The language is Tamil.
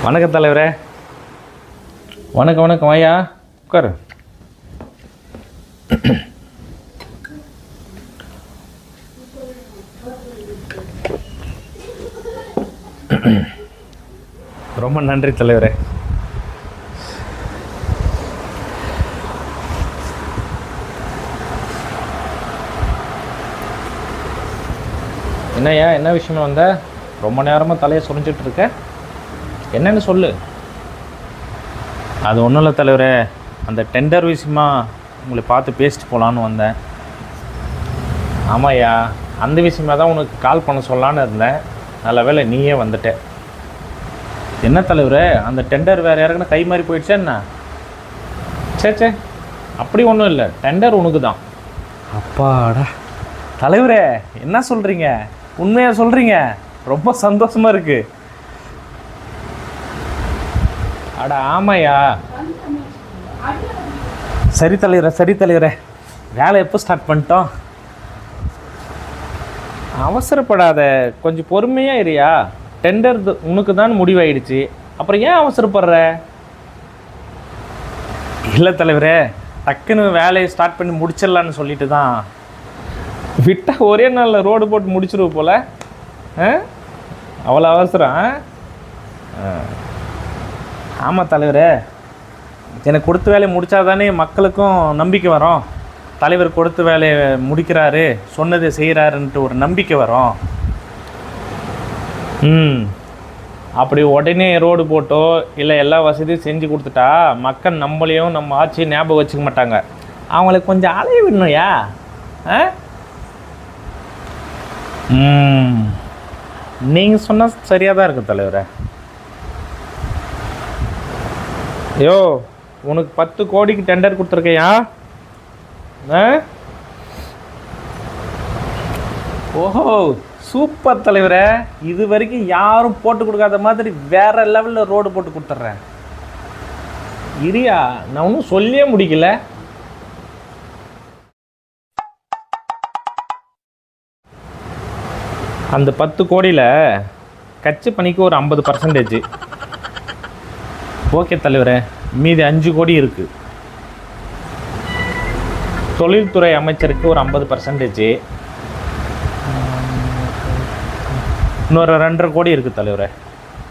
வணக்கம் தலைவரே. வணக்கம் வணக்கம். ஐயா உட்காரு. ரொம்ப நன்றி தலைவரே. என்னய்யா, என்ன விஷயமா வந்த? ரொம்ப நேரமாக தலையை சுரிஞ்சிட்டு இருக்க, என்னன்னு சொல்லு. அது ஒன்றும் இல்லை தலைவரே, அந்த டெண்டர் விஷயமா உங்களை பார்த்து பேசிட்டு போகலான்னு வந்தேன். ஆமாய்யா, அந்த விஷயமாக தான் உனக்கு கால் பண்ண சொல்லலான்னு இருந்தேன். நல்ல வேளை நீயே வந்துட்ட. என்ன தலைவரே, அந்த டெண்டர் வேறு யாருக்குன்னா கை மாறி போயிடுச்சா என்ன? சே அப்படி ஒன்றும் இல்லை, டெண்டர் உனக்கு தான். அப்பாடா தலைவரே, என்ன சொல்கிறீங்க? உண்மையாக சொல்கிறீங்க? ரொம்ப சந்தோஷமாக இருக்குது. அட ஆமாய்யா. சரி தலைவரே, வேலை எப்போ ஸ்டார்ட் பண்ணிட்டோம்? அவசரப்படாத, கொஞ்சம் பொறுமையாக இருயா. டெண்டர் உனக்கு தான் முடிவாயிடுச்சு, அப்புறம் ஏன் அவசரப்படுற? இல்லை தலைவரே, டக்குன்னு வேலையை ஸ்டார்ட் பண்ணி முடிச்சிடலான்னு சொல்லிட்டு தான் விட்டால் ஒரே நாளில் ரோடு போட்டு முடிச்சிருவோம் போல். அவ்வளோ அவசரம்? ஆமாம் தலைவரே, எனக்கு கொடுத்த வேலையை முடித்தா தானே மக்களுக்கும் நம்பிக்கை வரும். தலைவர் கொடுத்த வேலையை முடிக்கிறாரு, சொன்னதை செய்கிறாருன்ட்டு ஒரு நம்பிக்கை வரும். அப்படி உடனே ரோடு போட்டோ இல்லை எல்லா வசதியும் செஞ்சு கொடுத்துட்டா மக்கள் நம்மளையும் நம்ம ஆட்சியை ஞாபகம் வச்சுக்க மாட்டாங்க. அவங்களுக்கு கொஞ்சம் அலைய விடணும்யா. நீங்கள் சொன்னால் சரியாக தான் இருக்குது தலைவரே. ஐயோ, உனக்கு 10 கோடிக்கு டெண்டர் கொடுத்துருக்கையா? ஓஹோ, சூப்பர் தலைவரே. இது வரைக்கும் யாரும் போட்டு கொடுக்காத மாதிரி வேற லெவலில் ரோடு போட்டு கொடுத்துட்றேன். இரியா, நான் ஒன்றும் சொல்லியே முடிக்கல. அந்த 10 கோடியில் கட்சி பணிக்கு ஒரு 50%. ஓகே தலைவரே, மீதி 5 கோடி இருக்குது. தொழில்துறை அமைச்சருக்கு ஒரு 50%. இன்னொரு 2.5 கோடி இருக்குது தலைவரே.